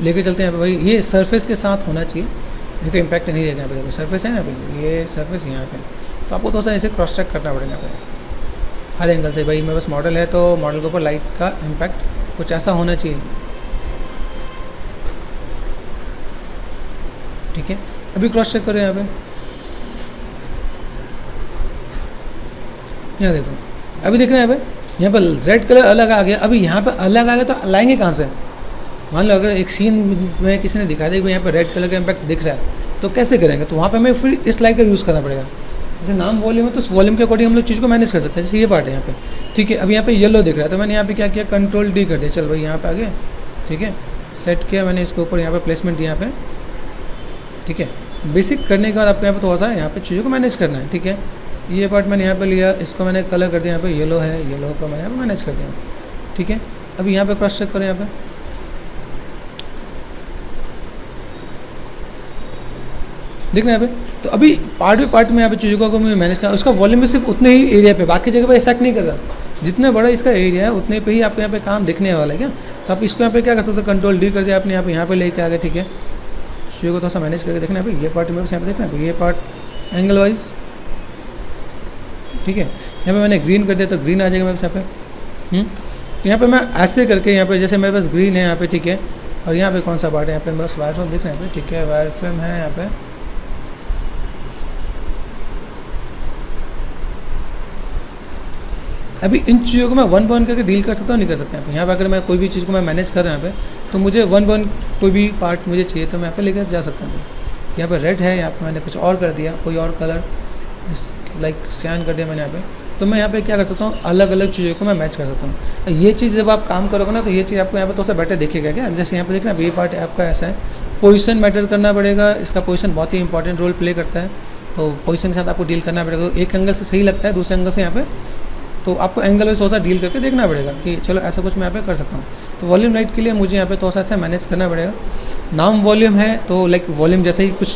लेके चलते हैं यहाँ पे भाई। ये सरफेस के साथ होना चाहिए, नहीं तो इम्पैक्ट नहीं देगा। यहाँ पे देखो सरफेस है ना भाई, ये सरफेस यहाँ पे, तो आपको थोड़ा सा ऐसे क्रॉस चेक करना पड़ेगा यहाँ पे हर एंगल से। भाई मेरे पास मॉडल है तो मॉडल के ऊपर लाइट का इम्पैक्ट कुछ ऐसा होना चाहिए, ठीक है। अभी क्रॉस चेक करें यहाँ पे, यहाँ देखो अभी देख रहे हैं यहाँ पे रेड कलर अलग आ गया। अभी यहाँ पे अलग आ गया तो लाएंगे कहाँ से, मान लो अगर एक सीन में किसी ने दिखा दिया कि यहाँ पे रेड कलर का इम्पैक्ट दिख रहा है तो कैसे करेंगे, तो वहाँ पे हमें फिर इस लाइट का यूज़ करना पड़ेगा। जैसे नाम वॉल्यूम है तो उस वॉल्यूम के अकॉर्डिंग हम लोग चीज़ को मैनेज कर सकते हैं। जैसे ये पार्ट है यहाँ पे, ठीक है। अब यहाँ पे येलो दिख रहा है तो मैंने यहाँ पे क्या किया, कंट्रोल डी कर दिया, चल भाई यहाँ पे आ गया, ठीक है। सेट किया मैंने इसके ऊपर, यहाँ पे प्लेसमेंट दिया यहाँ पे, ठीक है। बेसिक करने के बाद आपको यहाँ पे थोड़ा सा यहाँ पे चीज़ों को मैनेज करना है, ठीक है। ये पार्ट मैंने यहाँ पे लिया, इसको मैंने कलर कर दिया, यहाँ पे येलो है, येलो को मैंने यहाँ पे मैनेज कर दिया, ठीक है। अभी यहाँ पे क्रॉस चेक करें, यहाँ पे दिख रहा है यहाँ पे। तो अभी पार्ट बाई पार्ट में यहाँ पे चीज़ों को मैं मैनेज कर, उसका वॉल्यूम भी सिर्फ उतने ही एरिया पे, बाकी जगह पे इफेक्ट नहीं कर रहा। जितना बड़ा इसका एरिया है उतने पे ही आपको यहाँ पे काम दिखने वाला है क्या। तो आप इसको यहाँ पे क्या कर सकते हो, कंट्रोल डी कर दिया आपने, यहाँ पे लेके आ गए, ठीक है। चीज़ों को थोड़ा सा मैनेज करके देखना है भाई। ये पार्ट मेरे यहाँ पे देखना है, ये पार्ट एंगल वाइज, ठीक है। यहाँ पे मैंने ग्रीन कर दिया तो ग्रीन आ जाएगा मेरे यहाँ पे। तो यहाँ पे मैं ऐसे करके यहाँ पे, जैसे मेरे पास ग्रीन है यहाँ पे, ठीक है। और यहाँ पे कौन सा पार्ट है, यहाँ पे मेरे पास वायर फ्रेम दिख रहा है, ठीक है। वायर फ्रेम है यहाँ पे, अभी इन चीज़ों को मैं वन वन करके डील कर सकता हूँ, नहीं कर सकता। यहाँ पे अगर मैं कोई भी चीज़ को मैं मैनेज कर रहा हूँ यहाँ पे, तो मुझे वन वन कोई भी पार्ट मुझे चाहिए तो मैं यहाँ पे लेकर जा सकता हूँ। यहाँ पे रेड है, यहाँ पे मैंने कुछ और कर दिया, कोई और कलर लाइक सियान कर दिया मैंने यहाँ पे। तो मैं यहाँ पे क्या कर सकता हूँ, अलग अलग चीज़ों को मैं मैच कर सकता हूँ। ये चीज़ जब आप काम करोगे ना तो ये चीज़ आपको यहाँ पे थोड़ा सा बेटर दिखेगा क्या। जैसे यहाँ पे देखना, ये पार्ट आपका ऐसा है, पोजीशन मैटर करना पड़ेगा, इसका पोजीशन बहुत ही इंपॉर्टेंट रोल प्ले करता है। तो पोजीशन के साथ आपको डील करना पड़ेगा। एक एंगल से सही लगता है, दूसरे एंगल से यहाँ पे, तो आपको एंगल में थोड़ा सा डील करके देखना पड़ेगा कि चलो ऐसा कुछ मैं यहाँ पे कर सकता हूँ। तो वॉल्यूम राइट के लिए मुझे यहाँ पे थोड़ा सा ऐसा मैनेज करना पड़ेगा। नाम वॉल्यूम है तो लाइक वॉल्यूम जैसे ही कुछ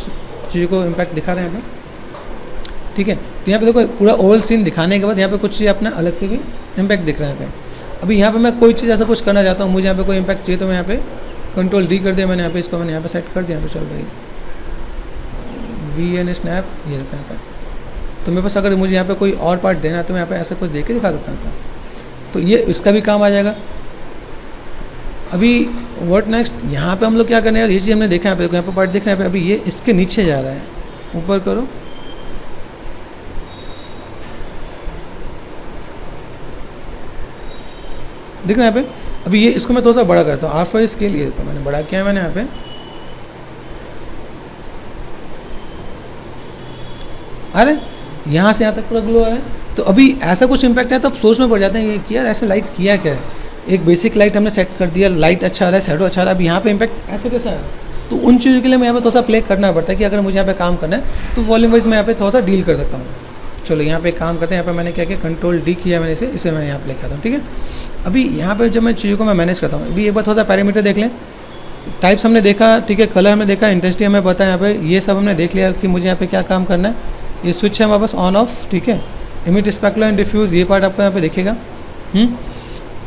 चीज़ों को इम्पैक्ट दिखा रहे हैं यहाँ पे, ठीक है। तो यहाँ पे देखो पूरा ओवरऑल सीन दिखाने के बाद यहाँ पे कुछ चीज़ अपना अलग से भी इम्पैक्ट दिख रहा है यहाँ पे। अभी यहाँ पे मैं कोई चीज़ ऐसा कुछ करना चाहता हूँ, मुझे यहाँ पे कोई इम्पैक्ट चाहिए तो मैं यहाँ पे कंट्रोल डी कर दिया मैंने, यहाँ पे इसको मैंने यहाँ पे सेट कर दिया, यहाँ पे चल भाई VN स्नैप, ये रखा यहाँ पे। तो मेरे पास अगर मुझे यहाँ पे कोई और पार्ट देना है तो मैं यहाँ पे ऐसा कुछ दे के दिखा सकता हूँ, तो ये इसका भी काम आ जाएगा। अभी व्हाट नेक्स्ट, यहाँ पे हम लोग क्या करने हैं, ये चीज़ हमने देखा है यहाँ पे पार्ट देखना है। अभी ये इसके नीचे जा रहा है, ऊपर करो, दिख रहा है यहाँ पे। अभी ये इसको मैं थोड़ा सा बड़ा करता हूँ, R4 स्केल, ये मैंने बड़ा किया है मैंने यहाँ पे। अरे यहाँ से यहाँ तक पूरा ग्लो आ रहा है। तो अभी ऐसा कुछ इम्पैक्ट है तो आप सोच में पड़ जाते हैं कि यार ऐसे लाइट किया क्या है। एक बेसिक लाइट हमने सेट कर दिया, लाइट अच्छा आ रहा है, शैडो अच्छा आ रहा है, अब यहाँ पे इम्पैक्ट ऐसे कैसा है। तो उन चीज़ों के लिए मैं यहाँ पे थोड़ा सा प्ले करना पड़ता है कि अगर मुझे यहाँ पे काम करना है तो वॉल्यूम वाइज मैं यहाँ पे थोड़ा सा डील कर सकता हूँ। चलो यहाँ पे काम करते हैं। यहाँ पे मैंने क्या किया, कंट्रोल डी किया मैंने, इसे मैं यहाँ प्ले करता हूँ, ठीक है। अभी यहाँ पे जब मैं चीज़ों को मैं मैनेज करता हूँ, अभी एक बार थोड़ा सा पैरामीटर देख लें। टाइप्स हमने देखा, ठीक है, कलर हमने देखा, इंटेंसिटी हमें पता है, यहाँ पे ये सब हमने देख लिया कि मुझे यहाँ पे क्या काम करना है। ये स्विच है हमारे पास ऑन ऑफ, ठीक है। इमिट, स्पेकुलर एंड डिफ्यूज़, ये पार्ट आपको यहाँ पे दिखेगा।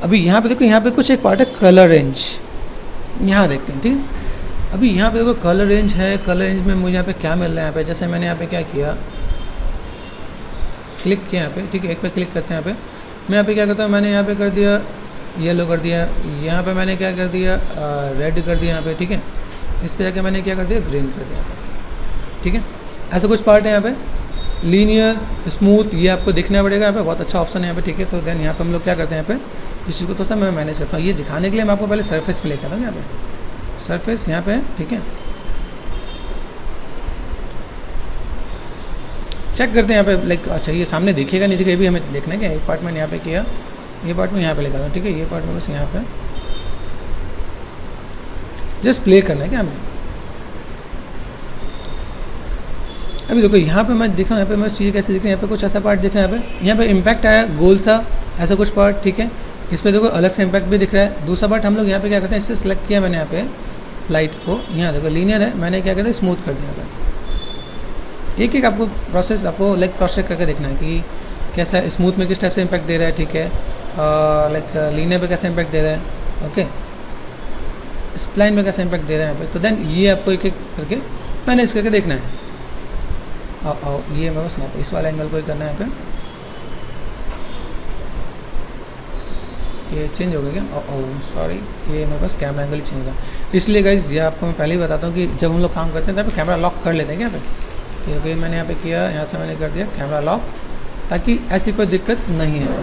अभी यहाँ पे देखो, यहाँ पे कुछ एक पार्ट है कलर रेंज, यहाँ देखते हैं, ठीक है। अभी यहाँ पे देखो कलर रेंज है, कलर रेंज में मुझे यहाँ पे क्या मिल रहा है। यहाँ पे जैसे मैंने यहाँ पे क्या किया, क्लिक किया यहाँ पे, ठीक है, एक पे क्लिक करते हैं। यहाँ पे मैं यहाँ पे क्या करता हूँ, मैंने यहाँ पे कर दिया येलो कर दिया, यहाँ पे मैंने क्या कर दिया रेड कर दिया यहाँ पे, ठीक है। इस पर जाके मैंने क्या कर दिया ग्रीन कर दिया यहाँ पे, ठीक है। ऐसा कुछ पार्ट है यहाँ पे, लीनियर, स्मूथ, ये आपको देखना पड़ेगा यहाँ पे, बहुत अच्छा ऑप्शन है यहाँ पे, ठीक है। तो देन यहाँ पे हम लोग क्या करते हैं, यहाँ पे इसी को तो सा मैं मैनेज करता हूँ। ये दिखाने के लिए मैं आपको पहले सरफेस पे लेकर आता हूँ। यहाँ पे सरफेस यहाँ पे, ठीक है, चेक करते हैं यहाँ पे लाइक, अच्छा ये सामने दिखेगा नहीं दिखेगा, ये भी हमें देखना है क्या। एक पार्ट मैंने यहाँ पे किया, ये पार्ट में यहाँ पे लेकर आता हूँ, ठीक है। ये पार्ट में बस यहाँ पे जस्ट प्ले करना है क्या हमें। अभी देखो यहाँ पे मैं दिख रहा हूँ, यहाँ पे मैं चीज़ कैसे दिख रही है, यहाँ पे कुछ ऐसा पार्ट दिख रहा है, यहाँ पे इम्पैक्ट आया गोल सा, ऐसा कुछ पार्ट, ठीक है। इस पर देखो अलग से इम्पैक्ट भी दिख रहा है। दूसरा पार्ट हम लोग यहाँ पे क्या करते हैं, इससे सेलेक्ट किया मैंने यहाँ पे लाइट को, यहाँ देखो लीनियर है, मैंने क्या करता है स्मूथ कर दिया यहाँ पे। एक एक आपको प्रोसेस, आपको लाइक क्रॉस चेक करके देखना है कि कैसा है, स्मूथ में किस टाइप से इम्पैक्ट दे रहा है, ठीक है, लाइक लीनियर पे कैसा इम्पैक्ट दे रहा है, ओके, स्प्लाइन में कैसा इम्पैक्ट दे रहा है यहाँ पे। तो देन ये आपको एक एक करके मैनेज करके देखना है। ये मैं बस यहाँ पे इस वाले एंगल को ही करना है यहाँ पे। ये चेंज हो गया क्या, सॉरी, ये मेरे पास कैमरा एंगल ही चेंज होगा। इसलिए गाइज ये आपको मैं पहले ही बताता हूँ कि जब हम लोग काम करते हैं तब कैमरा लॉक कर लेते हैं क्या यहाँ पे। क्योंकि मैंने यहाँ पे किया, यहाँ से मैंने कर दिया कैमरा लॉक, ताकि ऐसी कोई दिक्कत नहीं है।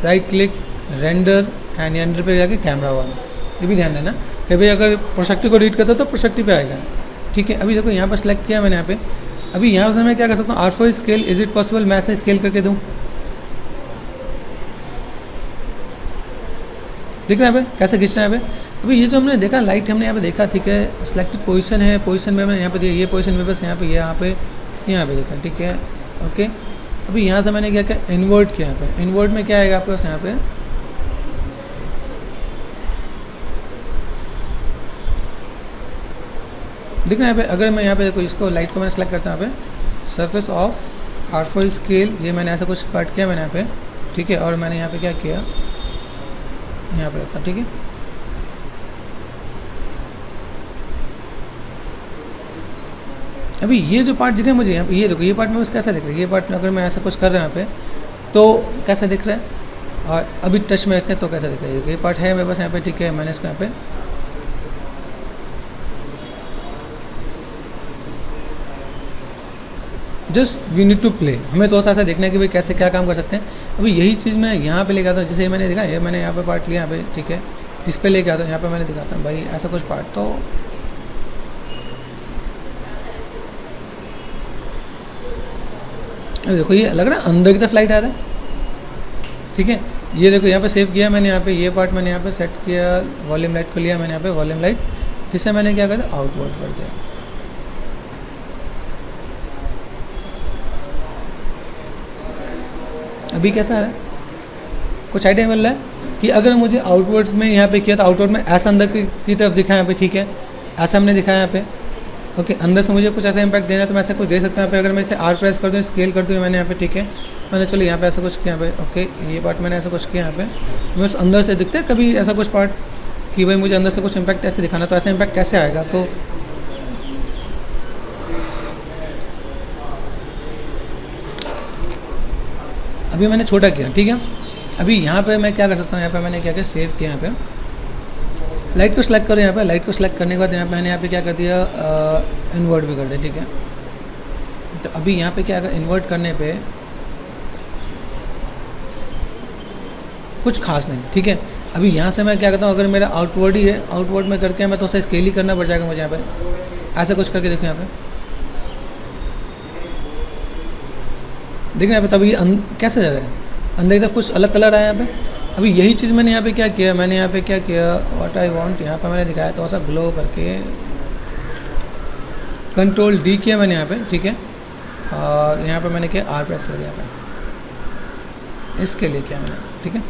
Right click, render and render पे जाके कैमरा वन, ये भी ध्यान देना कि भाई अगर प्रोस्पेक्टिव को रीड करता तो प्रोस्पेक्टिव पे आएगा, ठीक है। अभी देखो यहाँ पर सेलेक्ट किया मैंने यहाँ पे, अभी यहाँ से मैं क्या कर सकता हूँ, R4 scale, is it possible मैं ऐसे स्केल करके दूँ, दिख रहा है यहाँ पे कैसे खींचना है यहाँ पे। अभी ये जो हमने देखा लाइट हमने यहाँ पे देखा, ठीक है, सिलेक्टेड पोजीशन है, पोजीशन में मैंने यहाँ पे दिया, ये पोजीशन में बस यहाँ पे देखा, ठीक है, ओके। अभी यहाँ से मैंने क्या किया, इन्वर्ट किया, यहाँ पे इन्वर्ट में क्या आएगा आपके पास, यहाँ पे दिख रहा है यहाँ पे। अगर मैं यहाँ पे देखो इसको लाइट को मैंने सेलेक्ट करता हूँ यहाँ पे, सरफेस ऑफ R4 स्केल, ये मैंने ऐसा कुछ कट किया मैंने यहाँ पे, ठीक है, और मैंने यहाँ पे क्या किया, यहाँ पे रखता, ठीक है। अभी ये जो पार्ट दिख रहा है मुझे यहाँ पे, ये देखो ये पार्ट में बस कैसा दिख रहा है, ये पार्ट में अगर मैं ऐसा कुछ कर रहा हूँ यहाँ पे तो कैसा दिख रहा है, और अभी टच में रखते हैं तो कैसा दिख रहा है, ये पार्ट है मेरे पास यहाँ पे, ठीक है। मैंने इसको यहाँ पे just we need to play, हमें थोड़ा सा ऐसा देखना है कि भाई कैसे क्या काम कर सकते हैं। अभी यही चीज़ मैं यहाँ पे लेके आता हूँ, जैसे मैंने देखा ये मैंने यहाँ पे पार्ट लिया यहाँ पे, ठीक है, इस पे लेके आता हूँ, यहाँ पे मैंने दिखाता हूँ भाई ऐसा कुछ पार्ट, तो देखो ये लग रहा है अंदर की तरफ लाइट आ रहा है, ठीक है। ये देखो यहाँ पे सेव किया मैंने, यहाँ पे ये पार्ट मैंने यहाँ पे सेट किया, वॉल्यूम लाइट को लिया मैंने यहाँ पे वॉल्यूम लाइट, जिससे मैंने क्या कर दिया, आउटवर्ड कर दिया। अभी कैसा आ रहा है, कुछ आइडिया मिल रहा है कि अगर मुझे आउटवर्ड में यहाँ पे किया तो आउटवर्ड में ऐसा अंदर की तरफ दिखा यहाँ पे, ठीक है, ऐसा हमने दिखाया यहाँ पे, ओके। अंदर से मुझे कुछ ऐसा इंपैक्ट देना है तो मैं ऐसा कुछ दे सकता हूँ यहाँ पे। अगर मैं इसे R प्रेस कर दूँ, स्केल कर दूँ मैंने यहाँ पे, ठीक है, मैंने चलो यहाँ पे ऐसा कुछ किया यहाँ पे, ओके, ये पार्ट मैंने ऐसा कुछ किया यहाँ पे, बस अंदर से दिखता है कभी ऐसा कुछ पार्ट कि भाई मुझे अंदर से कुछ इम्पैक्ट ऐसे दिखाना, तो ऐसा इम्पैक्ट कैसे आएगा, तो अभी मैंने छोटा किया, ठीक है। अभी यहाँ पे मैं क्या कर सकता हूँ, यहाँ पे मैंने क्या किया, सेव किया, यहाँ पे लाइट को सेलेक्ट करो, यहाँ पे लाइट को सेलेक्ट करने के बाद यहाँ पे मैंने यहाँ पे क्या कर दिया, इन्वर्ट भी कर दिया, ठीक है। तो अभी यहाँ पे क्या अगर इन्वर्ट करने पे कुछ खास नहीं, ठीक है। अभी यहाँ से मैं क्या करता हूँ, अगर मेरा आउटवर्ड ही है, आउटवर्ड में करके मैं तो उसे स्केल ही करना पड़ जाएगा मुझे यहाँ पे, ऐसा कुछ करके देखो यहाँ पे देख रहे हैं, तभी कैसे जा रहा है, अंदर की तरफ कुछ अलग कलर आया यहाँ पे। अभी यही चीज़ मैंने यहाँ पे क्या किया, मैंने यहाँ पे क्या किया, व्हाट आई वांट, यहाँ पे मैंने दिखाया तो ऐसा ग्लो करके कंट्रोल D किया मैंने यहाँ पे, ठीक है, और यहाँ पे मैंने किया R प्रेस कर दिया यहाँ पे, इसके लिए किया मैंने, ठीक है,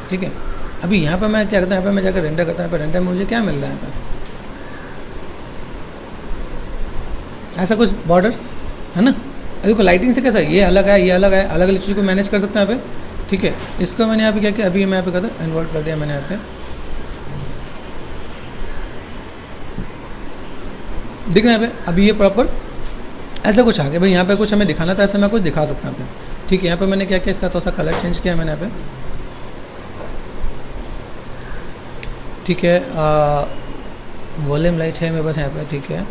ठीक है। अभी यहाँ पे मैं क्या करता हूँ, यहाँ पे मैं जाकर रेंडर करता हूँ, यहाँ पे रेंडर में मुझे क्या मिल रहा है, यहाँ पे ऐसा कुछ बॉर्डर है ना। देखो लाइटिंग से कैसा है, ये अलग है, ये अलग है, अलग अलग चीज़ को मैनेज कर सकते हैं यहाँ पे, ठीक है। इसको मैंने यहाँ पे क्या किया, अभी मैं यहाँ पे करता हूँ इन्वर्ट कर दिया मैंने यहाँ पे, दिख रहा है यहाँ पे। अभी ये प्रॉपर ऐसा कुछ आ गया भाई, यहाँ पे कुछ हमें दिखाना था, ऐसा मैं कुछ दिखा सकता हूँ यहाँ पे, ठीक है। यहाँ पे मैंने क्या किया, इसका थोड़ा सा कलर चेंज किया मैंने यहाँ पे, ठीक है। वॉल्यूम लाइट है मेरे पास यहाँ पे, ठीक है।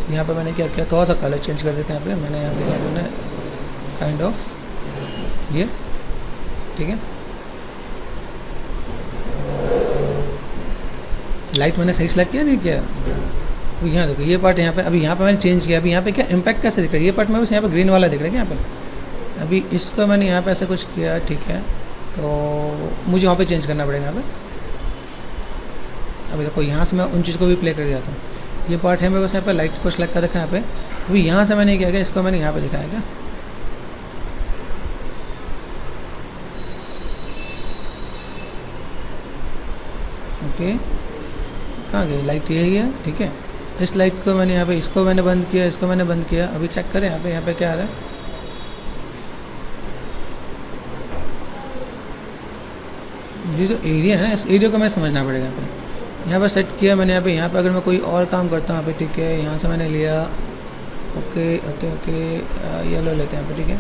यहाँ पे मैंने क्या किया, थोड़ा सा कलर चेंज कर देते हैं यहाँ पे, मैंने यहाँ पे क्या करना है, काइंड ऑफ ये, ठीक है। लाइट मैंने सही सेलेक्ट किया नहीं किया, तो यहाँ देखो ये पार्ट यहाँ पे, अभी यहाँ पे मैंने चेंज किया। अभी यहाँ पे क्या इम्पैक्ट कैसे दिख रहा है, ये पार्ट में बस यहाँ पे ग्रीन वाला दिख रहा है क्या यहाँ पे। अभी इसको मैंने यहाँ पे ऐसे कुछ किया, ठीक है, तो मुझे वहाँ पे चेंज करना पड़ेगा यहाँ पे। अभी देखो यहाँ से मैं उन चीज़ को भी प्ले कर जाता हूँ। ये पार्ट है मेरे पास यहाँ पे, लाइट को सेलेक्ट कर रखा है यहाँ पे। अभी यहाँ से मैंने क्या किया, इसको मैंने यहाँ पे दिखाया क्या, ओके, कहाँ गई लाइट, यही है, ठीक है। इस लाइट को मैंने यहाँ पे, इसको मैंने बंद किया, इसको मैंने बंद किया। अभी चेक करें यहाँ पे क्या आ रहा है, ये जो एरिया है ना, इस एरिया को मैं समझना पड़ेगा यहाँ पे सेट किया मैंने यहाँ पे अगर मैं कोई और काम करता हूँ यहाँ पे, ठीक है, यहाँ से मैंने लिया, ओके ओके ओके, येलो लेते हैं यहाँ पे, ठीक है।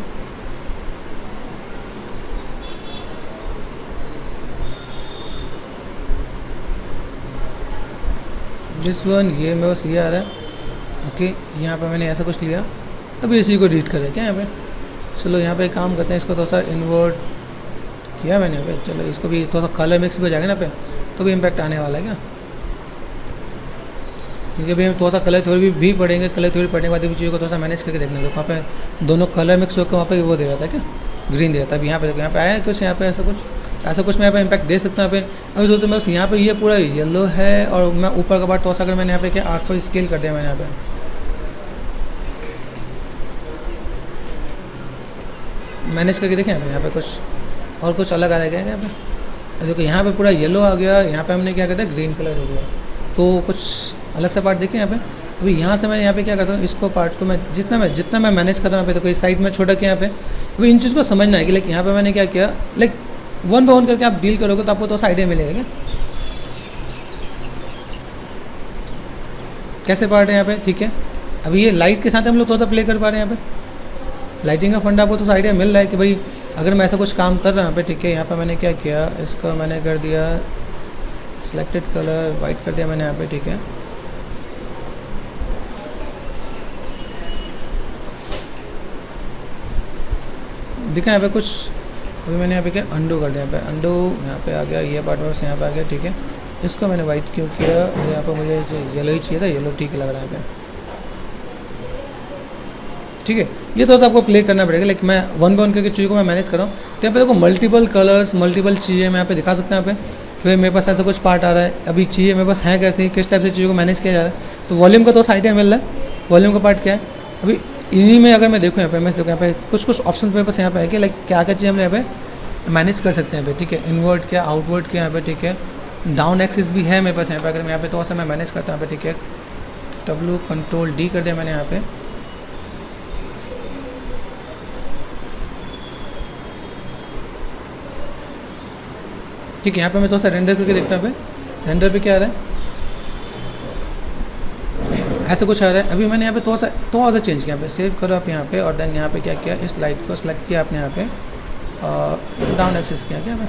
दिस वन, ये मेरे पास ये आ रहा है, ओके। यहाँ पे मैंने ऐसा कुछ लिया, अभी इसी को रीड करें क्या यहाँ पे। चलो यहाँ पे काम करते हैं, इसको थोड़ा सा इन्वर्ट किया मैंने यहाँ पे। चलो इसको भी थोड़ा सा कलर मिक्स भी हो जाएगा ना पे, तो भी इम्पैक्ट आने वाला है क्या। ठीक है भैया, थोड़ा सा कलर थ्योरी भी पढ़ेंगे, कलर थ्योरी पढ़ने के बाद भी चीज़ों को थोड़ा सा मैनेज करके देखना। देखो वहाँ पे दोनों कलर मिक्स होकर वहाँ पे वो दे रहा था क्या, ग्रीन दे रहा था। अब यहाँ पे देखो, यहाँ पे आया कुछ, यहाँ पे ऐसा कुछ मैं यहाँ पे इम्पैक्ट दे सकता हूँ यहाँ पे। अभी सोचते मैं बस यहाँ पे ये पूरा येलो है और मैं ऊपर का पार्ट थोड़ा सा अगर मैंने यहाँ पे क्या 8 स्केल कर दिया मैंने यहाँ पे, मैनेज करके देखें यहाँ पे कुछ और कुछ अलग आ गया यहाँ पे। देखो यहाँ पे पूरा येलो आ गया, यहाँ पे हमने क्या करता है ग्रीन कलर हो गया, तो कुछ अलग सा पार्ट देखें यहाँ पे। अभी यहाँ से मैं यहाँ पे क्या करता हूँ, इसको पार्ट को मैं जितना मैं मैनेज करता हूँ यहाँ पे, तो कोई साइड में छोटा किया यहाँ पे। अभी इन चीज़ को समझना है कि लाइक यहाँ पे मैंने क्या किया, लाइक वन बाय वन करके आप डील करोगे तो आपको तो आइडिया मिलेगा क्या कैसे पार्ट है यहाँ पे। ठीक है, अभी ये लाइट के साथ हम लोग थोड़ा सा प्ले कर पा रहे हैं यहाँ पे। लाइटिंग का फंड आपको तो आइडिया मिल रहा है कि भाई अगर मैं ऐसा कुछ काम कर रहा हूँ यहाँ पे। ठीक है, यहाँ पे मैंने क्या किया, इसको मैंने कर दिया सिलेक्टेड कलर वाइट कर दिया मैंने यहाँ पे। ठीक है, दिखा यहाँ पे कुछ। अभी मैंने यहाँ पे क्या अंडू कर दिया, यहाँ पे अंडू यहाँ पे आ गया, ये पार्ट बस यहाँ पे आ गया। ठीक है, इसको मैंने वाइट क्यों किया, यहाँ पे मुझे येलो ही चाहिए था, येलो ठीक लग रहा है यहाँ पे। ठीक है, ये थोड़ा सा आपको प्ले करना पड़ेगा, लेकिन मैं वन बाय वन करके चीज़ों को मैं मैनेज कर रहा हूँ। तो यहाँ पे देखो मल्टीपल कलर्स, मल्टीपल चीज़ें मैं यहाँ पे दिखा सकता हूँ यहाँ पे कि भाई मेरे पास ऐसा कुछ पार्ट आ रहा है। अभी चीज़ें मेरे पास हैं कैसे, किस टाइप से चीज़ों को मैनेज किया जा रहा है। तो वॉल्यूम का तो आइडिया मिल रहा है, वॉल्यूम का पार्ट क्या है। अभी इन्हीं में अगर मैं देखूँ यहाँ पे, मैं देखो यहाँ पे कुछ ऑप्शन मेरे पास यहाँ पे है कि लाइक क्या क्या चीज़ हम यहाँ पे मैनेज कर सकते हैं यहाँ पे। ठीक है, इनवर्ट क्या, आउटवर्ट क्या यहाँ पे। ठीक है, डाउन एक्सिस भी है मेरे पास यहाँ पे, अगर मैं यहाँ पे थोड़ा सा मैं मैनेज करता हूँ यहाँ पे। ठीक है, W Ctrl D कर दिया मैंने यहाँ पे। ठीक है, यहाँ पे मैं थोड़ा सा रेंडर करके देखता हूँ। पे रेंडर पे क्या आ रहा है, ऐसा कुछ आ रहा है। अभी मैंने यहाँ पे थोड़ा सा चेंज किया, यहाँ पे सेव करो आप यहाँ पे, और देन यहाँ पे क्या किया, इस लाइट को सेलेक्ट किया आपने यहाँ पे और डाउन एक्सिस किया क्या मैं।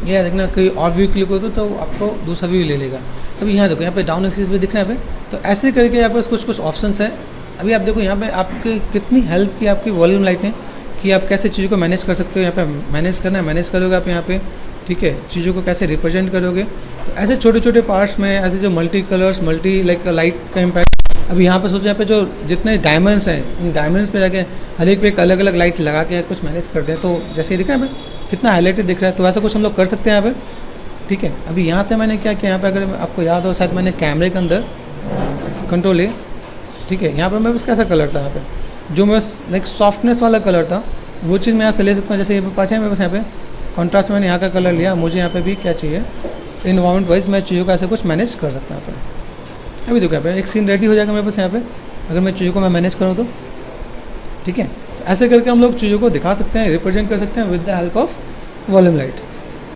ये देखना कोई और व्यू क्लिक हो तो आपको दूसरा व्यू ले लेगा। अभी यहाँ देखो, यहाँ पे डाउन एक्सिस भी दिखना है यहाँ पे। तो ऐसे करके यहाँ पे कुछ ऑप्शंस है। अभी आप देखो यहाँ पे आपकी कितनी हेल्प की आपकी वॉल्यूम लाइट ने कि आप कैसे चीज़ों को मैनेज कर सकते हो। यहाँ पे मैनेज करना है, मैनेज करोगे आप यहाँ पे। ठीक है, चीज़ों को कैसे रिप्रेजेंट करोगे। तो ऐसे छोटे छोटे पार्ट्स में ऐसे जो multi colours, multi like light का इम्पैक्ट। अभी यहाँ पे सोचो, यहाँ पे जो जितने डायमंड्स हैं, इन डायमंड्स पे जाके हर एक पे एक अलग अलग लाइट लगा के कुछ मैनेज करते हैं। तो जैसे ये दिख रहा है यहाँ पे कितना हाईलाइटेड दिख रहा है, तो ऐसा कुछ हम लोग कर सकते हैं यहाँ पे। ठीक है, अभी यहाँ से मैंने क्या किया, यहाँ पे अगर आपको याद हो शायद मैंने कैमरे के अंदर कंट्रोल लिया। ठीक है, यहाँ पर मैं बस कैसा कलर था यहाँ पे, जो मैं लाइक सॉफ्टनेस वाला कलर था वो चीज़ मैं यहाँ से ले सकता हूँ। जैसे ये पार्ट है, मैं बस यहाँ पे कॉन्ट्रास्ट मैंने यहाँ का कलर लिया, मुझे यहाँ पे भी क्या चाहिए, इन्वायरमेंट वाइज मैं चीज़ों का ऐसे कुछ मैनेज कर सकता हूँ यहाँ पे। अभी देखो यहाँ पे एक सीन रेडी हो जाएगा मेरे पास यहाँ पे, अगर मैं चीज़ों को मैं मैनेज करूँ तो। ठीक है, ऐसे करके हम लोग चीज़ों को दिखा सकते हैं, रिप्रेजेंट कर सकते हैं with the help of volume light.